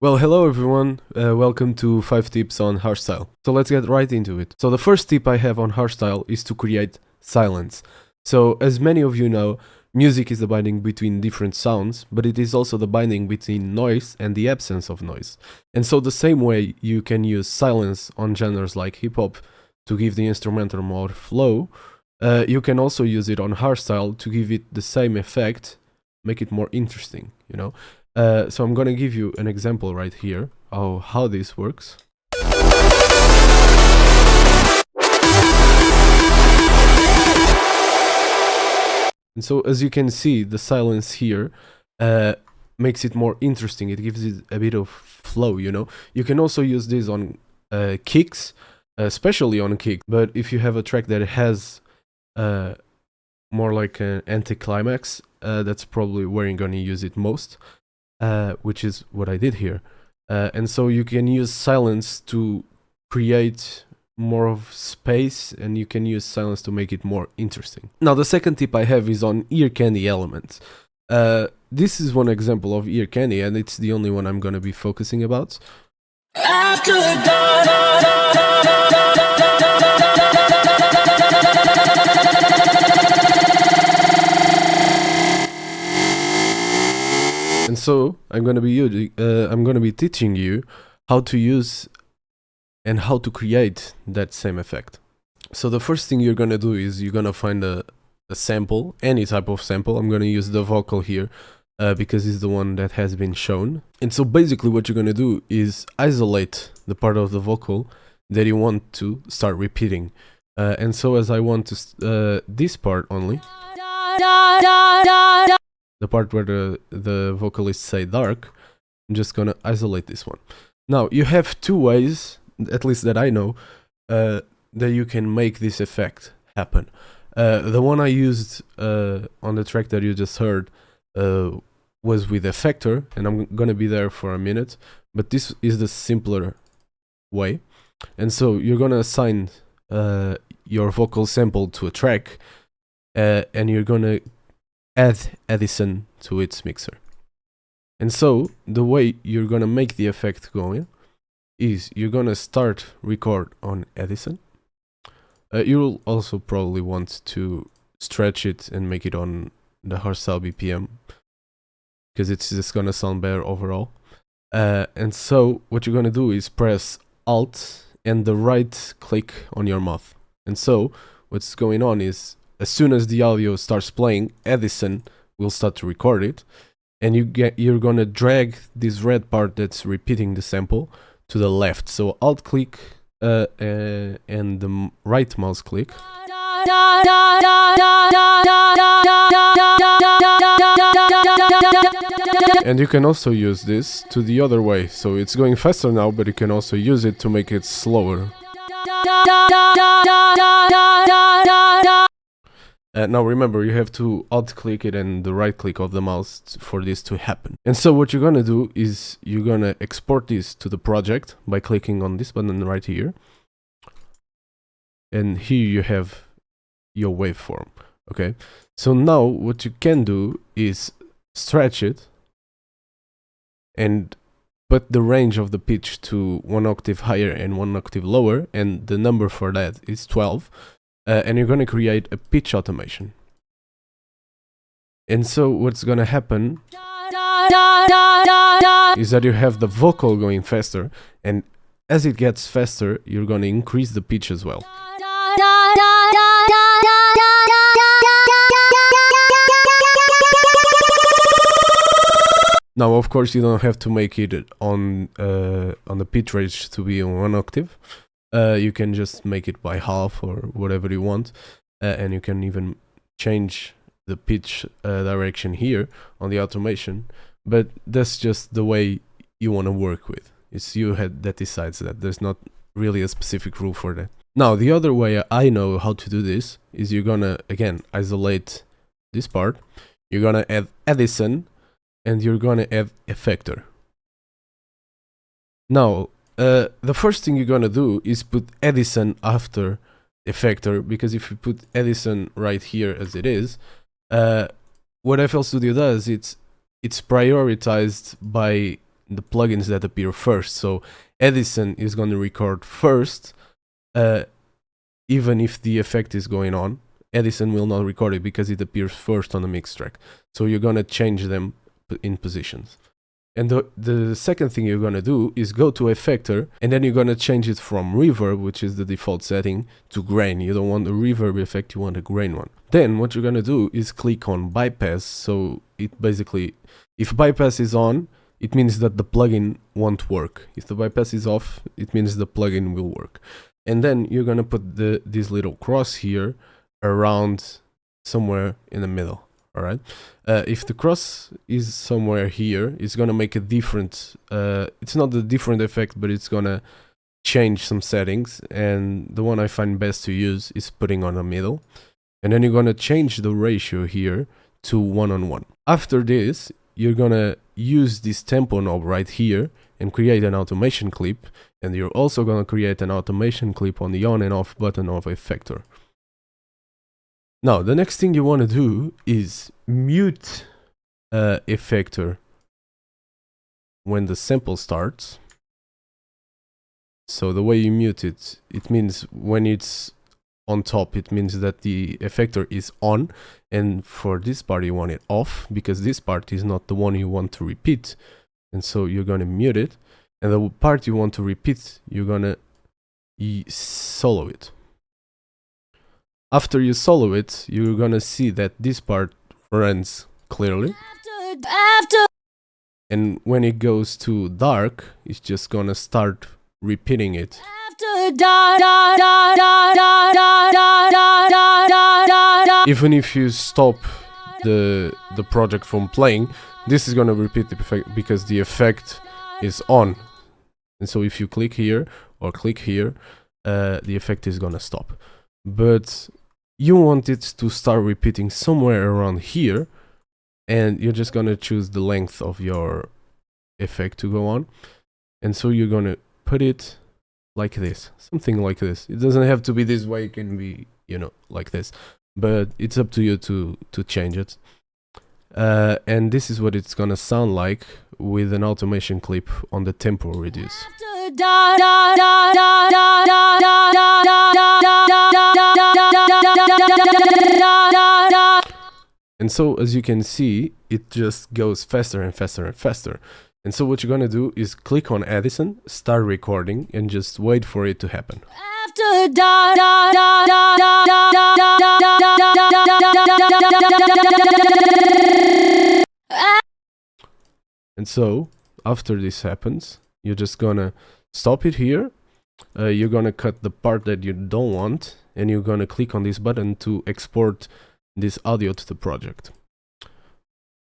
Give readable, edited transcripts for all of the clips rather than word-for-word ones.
Well, hello everyone, welcome to 5 tips on hardstyle. So let's get right into it. So the first tip I have on hardstyle is to create silence. So as many of you know, music is the binding between different sounds, but it is also the binding between noise and the absence of noise. And so the same way you can use silence on genres like hip-hop to give the instrumental more flow, you can also use it on hardstyle to give it the same effect, make it more interesting, you know. So I'm gonna give you an example right here of how this works. And so as you can see, the silence here makes it more interesting. It gives it a bit of flow, you know. You can also use this on kicks, especially on kick. But if you have a track that has more like an anticlimax, that's probably where you're gonna use it most. Which is what I did here. And so you can use silence to create more of space, and you can use silence to make it more interesting. Now the second tip I have is on Earcandy Elements. This is one example of Earcandy, and it's the only one I'm gonna be focusing about. And so I'm gonna be teaching you how to use and how to create that same effect. So the first thing you're gonna do is you're gonna find a sample, any type of sample. I'm gonna use the vocal here because it's the one that has been shown. And so basically what you're gonna do is isolate the part of the vocal that you want to start repeating. And so as I want to this part only, the part where the vocalists say dark, I'm just gonna isolate this one. Now you have two ways, at least that I know, that you can make this effect happen. The one I used on the track that you just heard was with effector, and I'm gonna be there for a minute, but this is the simpler way. And so you're gonna assign your vocal sample to a track, and you're gonna add Edison to its mixer. And so the way you're gonna make the effect go in is you're gonna start record on Edison. You'll also probably want to stretch it and make it on the hardstyle BPM because it's just gonna sound better overall. And so what you're gonna do is press Alt and the right click on your mouth. And so what's going on is as soon as the audio starts playing, Edison will start to record it, and you're gonna drag this red part that's repeating the sample to the left. So Alt click and the right mouse click. And you can also use this to the other way. So it's going faster now, but you can also use it to make it slower. Now remember, you have to alt click it and the right click of the mouse for this to happen. And so what you're gonna do is you're gonna export this to the project by clicking on this button right here. And here you have your waveform, okay? So now what you can do is stretch it and put the range of the pitch to 1 octave higher and 1 octave lower, and the number for that is 12. And you're going to create a pitch automation. And so what's going to happen is that you have the vocal going faster, and as it gets faster, you're going to increase the pitch as well. Now, of course, you don't have to make it on the pitch range to be on 1 octave. You can just make it by half or whatever you want, and you can even change the pitch direction here on the automation, but that's just the way you want to work with. It's you that decides that. There's not really a specific rule for that. Now the other way I know how to do this is you're gonna again isolate this part, you're gonna add Edison, and you're gonna add effector. Now the first thing you're gonna do is put Edison after effector, because if you put Edison right here as it is, what FL Studio does, it's prioritized by the plugins that appear first. So Edison is going to record first, even if the effect is going on. Edison will not record it because it appears first on the mix track. So you're going to change them in positions. And the second thing you're going to do is go to Effector, and then you're going to change it from reverb, which is the default setting, to grain. You don't want a reverb effect, you want a grain one. Then what you're going to do is click on bypass. So it basically, if bypass is on, it means that the plugin won't work. If the bypass is off, it means the plugin will work. And then you're going to put this little cross here around somewhere in the middle. All right. If the cross is somewhere here, it's gonna make a different. It's not a different effect, but it's gonna change some settings. And the one I find best to use is putting on the middle. And then you're gonna change the ratio here to 1:1. After this, you're gonna use this tempo knob right here and create an automation clip. And you're also gonna create an automation clip on the on and off button of Effector. Now, the next thing you want to do is mute Effector when the sample starts. So the way you mute it, it means when it's on top, it means that the Effector is on, and for this part you want it off, because this part is not the one you want to repeat, and so you're going to mute it, and the part you want to repeat, you're going to solo it. After you solo it, you're gonna see that this part runs clearly. And when it goes to dark, it's just gonna start repeating it. Even if you stop the project from playing, this is gonna repeat the effect because the effect is on. And so if you click here or click here, the effect is gonna stop. But you want it to start repeating somewhere around here, and you're just gonna choose the length of your effect to go on. And so you're gonna put it like this, something like this. It doesn't have to be this way, it can be, you know, like this, but it's up to you to change it. And this is what it's gonna sound like with an automation clip on the tempo reduce. And so, as you can see, it just goes faster and faster and faster. And so what you're gonna do is click on Edison, start recording, and just wait for it to happen. And so, after this happens, you're just gonna stop it here. You're gonna cut the part that you don't want, and you're gonna click on this button to export this audio to the project.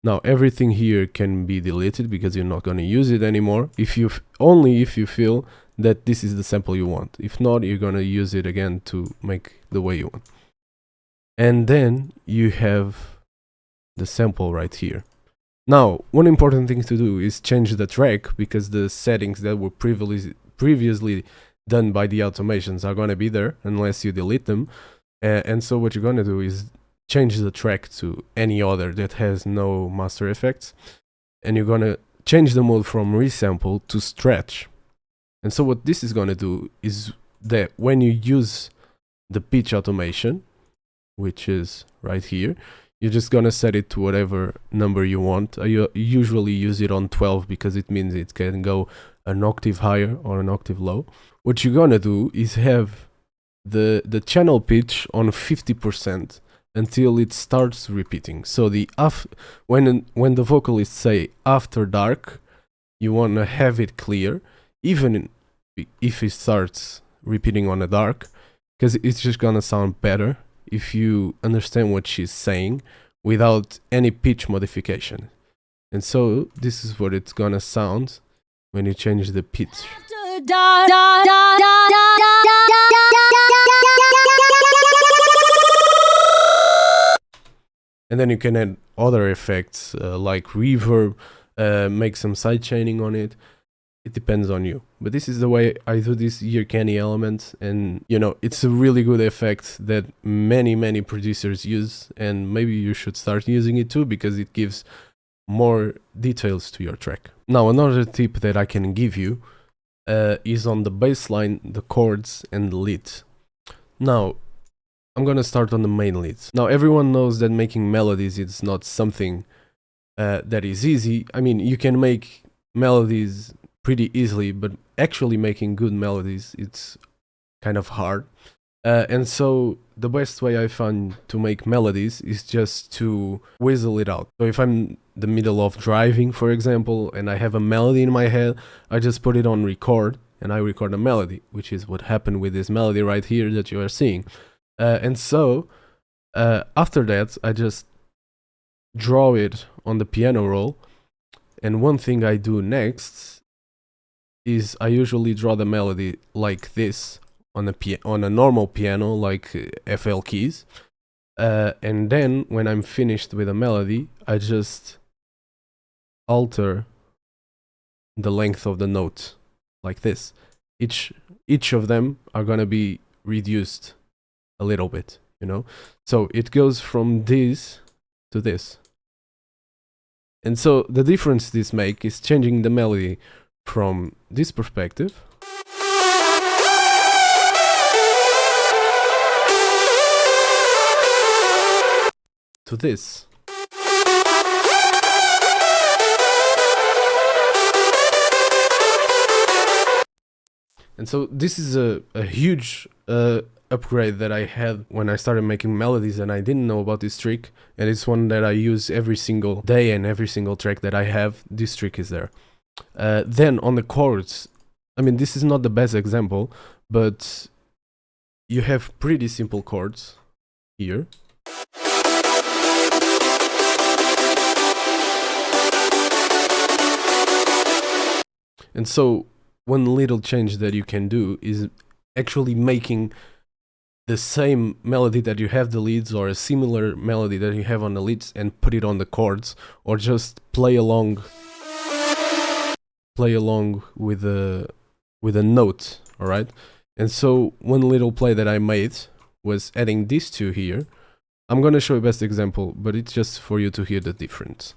Now everything here can be deleted because you're not going to use it anymore, only if you feel that this is the sample you want. If not, you're going to use it again to make the way you want. And then you have the sample right here. Now, one important thing to do is change the track, because the settings that were previously done by the automations are going to be there unless you delete them. And so what you're going to do is change the track to any other that has no master effects, and you're gonna change the mode from resample to stretch. And so what this is gonna do is that when you use the pitch automation, which is right here, you're just gonna set it to whatever number you want. I usually use it on 12 because it means it can go an octave higher or an octave low. What you're gonna do is have the channel pitch on 50%. Until it starts repeating. So when the vocalists say after dark, you want to have it clear, even if it starts repeating on a dark, because it's just gonna sound better if you understand what she's saying without any pitch modification. And so this is what it's gonna sound when you change the pitch. And then you can add other effects like reverb, make some side chaining on it. It depends on you. But this is the way I do this Earcandy Elements, and you know, it's a really good effect that many producers use, and maybe you should start using it too, because it gives more details to your track. Now another tip that I can give you is on the bass line, the chords and the leads. Now I'm gonna start on the main leads. Now everyone knows that making melodies is not something that is easy. I mean, you can make melodies pretty easily, but actually making good melodies, it's kind of hard. And so the best way I found to make melodies is just to whistle it out. So if I'm in the middle of driving, for example, and I have a melody in my head, I just put it on record and I record a melody, which is what happened with this melody right here that you are seeing. And so after that, I just draw it on the piano roll. And one thing I do next is I usually draw the melody like this on a normal piano, like FL keys. And then when I'm finished with a melody, I just alter the length of the note like this. Each of them are gonna be reduced a little bit, you know? So it goes from this to this. And so the difference this makes is changing the melody from this perspective to this. And so this is a huge upgrade that I had when I started making melodies, and I didn't know about this trick, and it's one that I use every single day, and every single track that I have, this trick is there. Then on the chords, I mean, this is not the best example, but you have pretty simple chords here. And so one little change that you can do is actually making the same melody that you have the leads, or a similar melody that you have on the leads, and put it on the chords, or just play along with a note. All right. And so one little play that I made was adding these two here. I'm gonna show you best example, but it's just for you to hear the difference.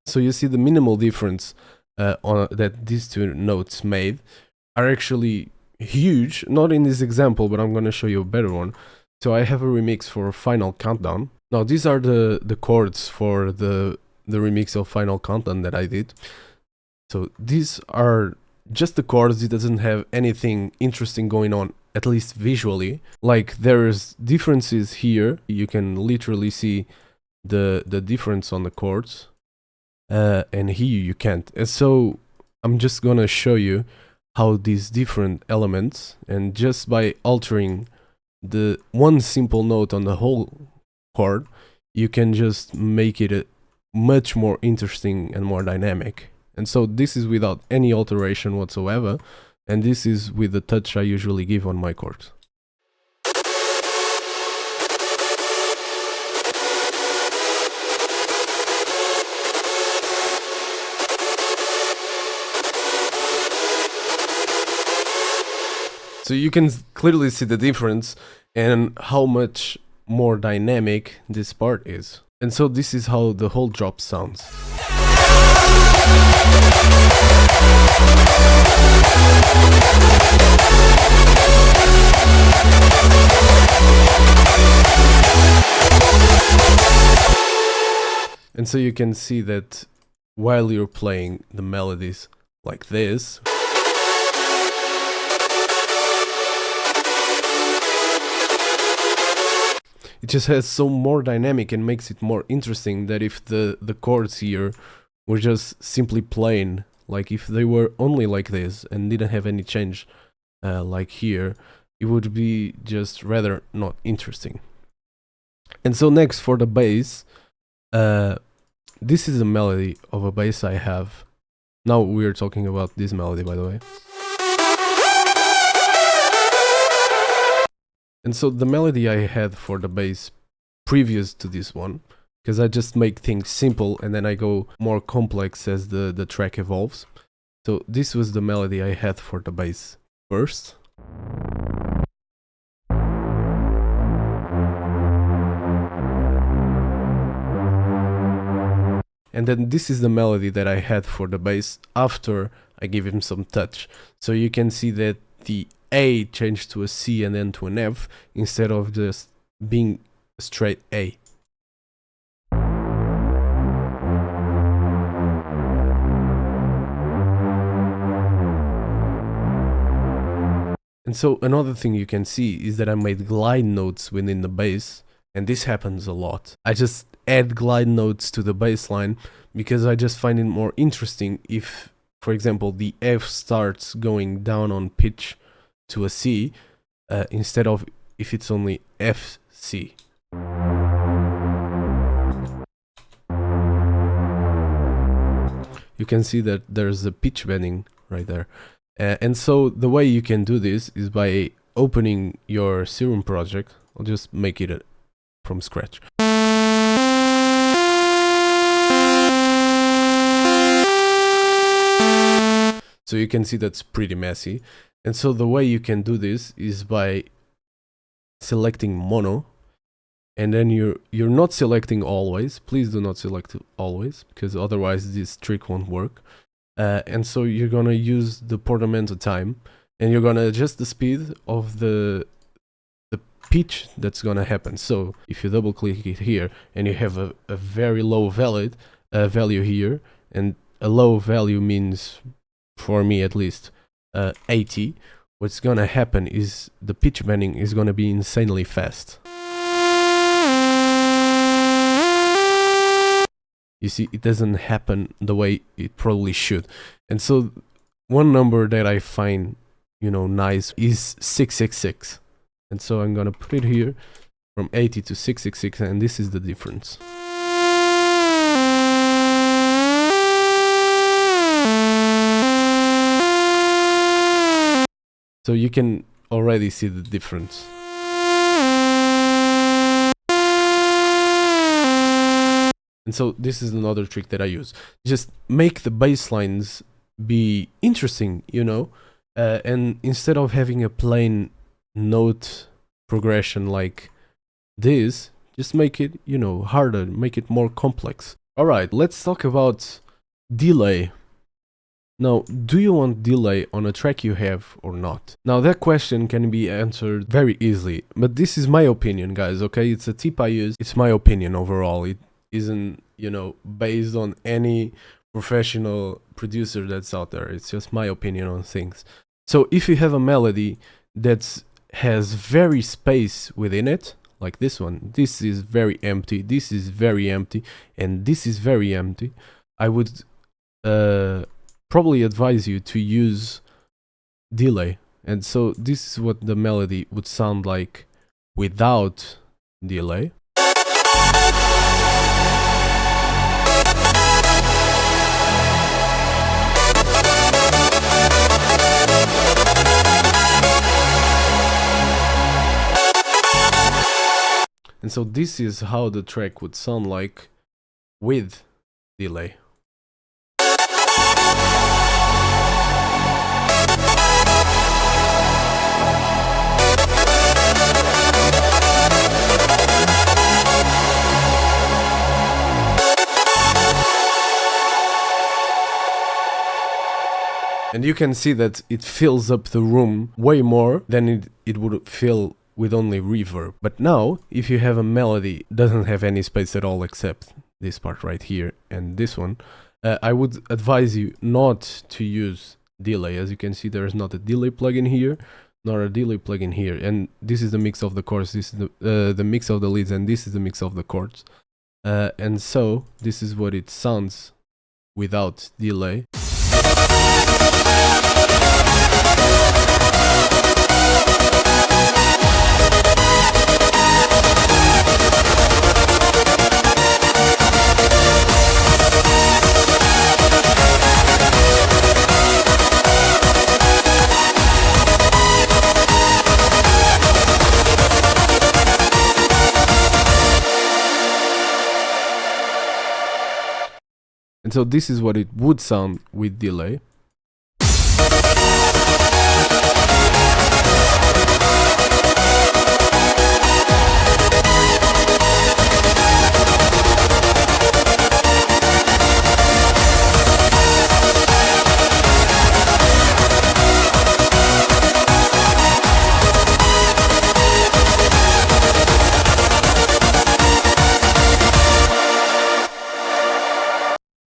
So you see the minimal difference that these two notes made are actually huge. Not in this example, but I'm gonna show you a better one. So I have a remix for Final Countdown. Now these are the chords for the remix of Final Countdown that I did. So these are just the chords. It doesn't have anything interesting going on, at least visually. Like there's differences here. You can literally see the difference on the chords. And here you can't. And so I'm just gonna show you how these different elements, and just by altering the one simple note on the whole chord, you can just make it much more interesting and more dynamic. And so this is without any alteration whatsoever, and this is with the touch I usually give on my chords. So you can clearly see the difference and how much more dynamic this part is. And so this is how the whole drop sounds. And so you can see that while you're playing the melodies like this, it just has so more dynamic and makes it more interesting that if the chords here were just simply plain, like if they were only like this and didn't have any change like here, it would be just rather not interesting. And so next for the bass, this is a melody of a bass I have. Now we're talking about this melody, by the way. And so the melody I had for the bass previous to this one, because I just make things simple and then I go more complex as the track evolves. So this was the melody I had for the bass first. And then this is the melody that I had for the bass after I give him some touch. So you can see that the A changed to a C and then to an F instead of just being a straight A. And so another thing you can see is that I made glide notes within the bass, and this happens a lot. I just add glide notes to the bass line because I just find it more interesting if, for example, the F starts going down on pitch to a C instead of if it's only F, C. You can see that there's a pitch bending right there. And so the way you can do this is by opening your Serum project. I'll just make it from scratch. So you can see that's pretty messy. And so the way you can do this is by selecting mono, and then you're not selecting always. Please do not select always, because otherwise this trick won't work. And so you're gonna use the portamento time, and you're gonna adjust the speed of the pitch that's gonna happen. So if you double click it here and you have a very low value here, and a low value means, for me at least, 80, what's gonna happen is the pitch bending is gonna be insanely fast. You see, it doesn't happen the way it probably should. And so one number that I find, you know, nice is 666. And so I'm gonna put it here from 80 to 666, and this is the difference. So you can already see the difference. And so this is another trick that I use. Just make the bass lines be interesting, you know, and instead of having a plain note progression like this, just make it, you know, harder, make it more complex. Alright, let's talk about delay. Now, do you want delay on a track you have or not? Now, that question can be answered very easily, but this is my opinion, guys, okay? It's a tip I use. It's my opinion overall. It isn't, you know, based on any professional producer that's out there. It's just my opinion on things. So if you have a melody that has very space within it, like this one, this is very empty, this is very empty, and this is very empty, I would probably advise you to use delay. And so this is what the melody would sound like without delay. And so this is how the track would sound like with delay. And you can see that it fills up the room way more than it would fill with only reverb. But now, if you have a melody that doesn't have any space at all except this part right here and this one, I would advise you not to use delay. As you can see, there is not a delay plugin here, nor a delay plugin here. And this is the mix of the chords, this is the mix of the leads, and this is the mix of the chords. And so, this is what it sounds without delay. And so this is what it would sound with delay.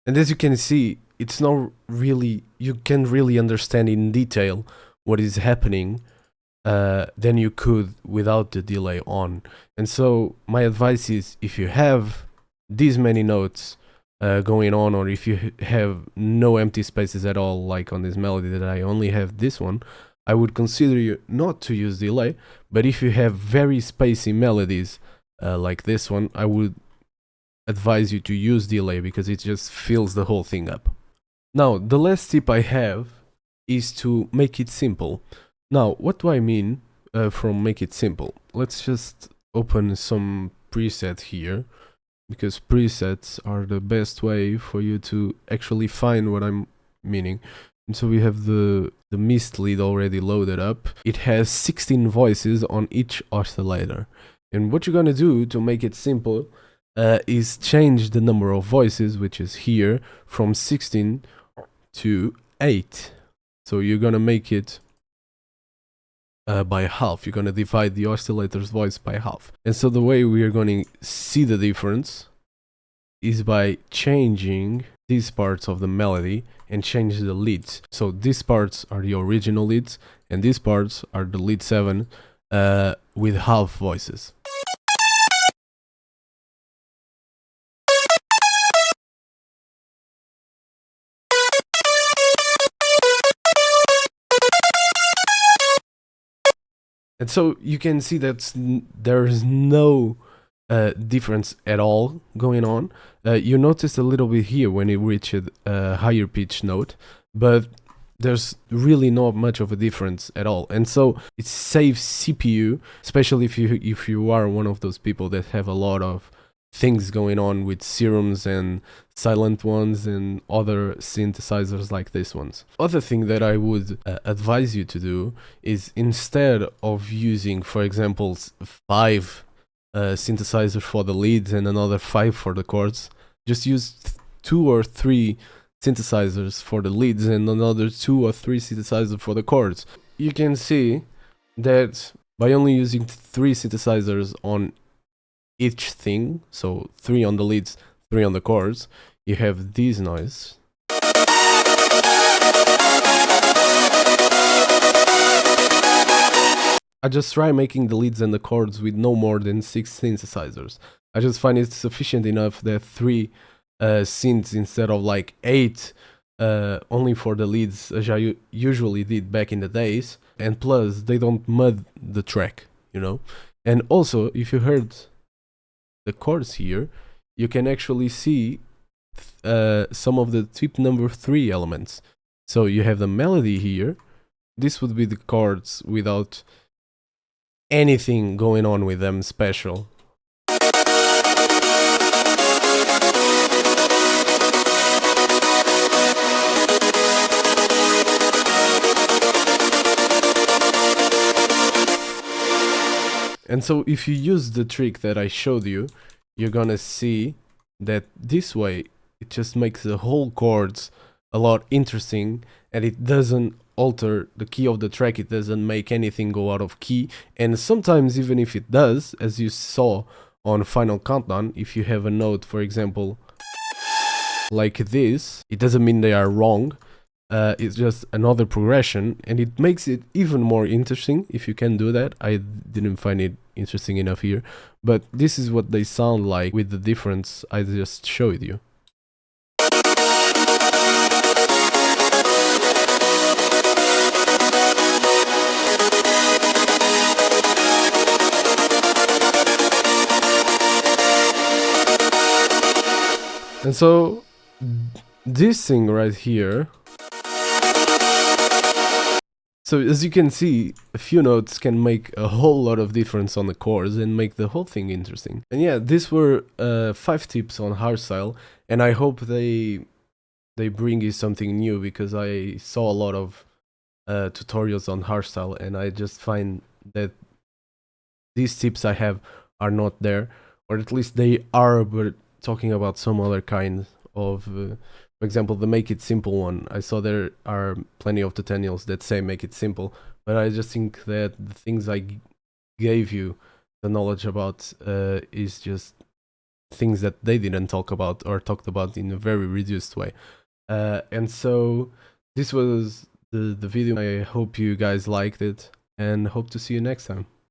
And as you can see, it's not really, you can really understand in detail what is happening than you could without the delay on. And so my advice is, if you have these many notes going on, or if you have no empty spaces at all, like on this melody that I only have this one, I would consider you not to use delay. But if you have very spacey melodies like this one, I would advise you to use delay, because it just fills the whole thing up. Now, the last tip I have is to make it simple. Now, what do I mean from make it simple? Let's just open some preset here, because presets are the best way for you to actually find what I'm meaning. And so we have the mist lead already loaded up. It has 16 voices on each oscillator. And what you're gonna do to make it simple is change the number of voices, which is here, from 16 to 8. So you're gonna make it by half. You're gonna divide the oscillator's voice by half. And so the way we are gonna see the difference is by changing these parts of the melody and change the leads. So these parts are the original leads, and these parts are the lead 7 with half voices. And so you can see that there's no difference at all going on. You notice a little bit here when it reached a higher pitch note, but there's really not much of a difference at all. And so it saves CPU, especially if you are one of those people that have a lot of things going on with serums and silent ones and other synthesizers like this ones. Other thing that I would advise you to do is, instead of using, for example, 5 synthesizers for the leads and another 5 for the chords, just use 2 or 3 synthesizers for the leads and another 2 or 3 synthesizers for the chords. You can see that by only using 3 synthesizers on each thing, so 3 on the leads, 3 on the chords, you have this noise. I just try making the leads and the chords with no more than 6 synthesizers. I just find it sufficient enough that 3 synths instead of like 8 only for the leads, as I usually did back in the days, and plus they don't mud the track, you know. And also, if you heard the chords here, you can actually see some of the tip number 3 elements. So you have the melody here. This would be the chords without anything going on with them special. And so if you use the trick that I showed you, you're gonna see that this way it just makes the whole chords a lot interesting, and it doesn't alter the key of the track. It doesn't make anything go out of key, and sometimes even if it does, as you saw on Final Countdown, if you have a note, for example, like this, it doesn't mean they are wrong. It's just another progression, and it makes it even more interesting if you can do that. I didn't find it interesting enough here, but this is what they sound like with the difference I just showed you. And so this thing right here, so as you can see, a few notes can make a whole lot of difference on the chords and make the whole thing interesting. And yeah, these were 5 tips on hardstyle, and I hope they bring you something new, because I saw a lot of tutorials on hardstyle, and I just find that these tips I have are not there, or at least they are, but talking about some other kind of, for example, the make it simple one. I saw there are plenty of tutorials that say make it simple, but I just think that the things I gave you the knowledge about is just things that they didn't talk about or talked about in a very reduced way. And so this was the video. I hope you guys liked it and hope to see you next time.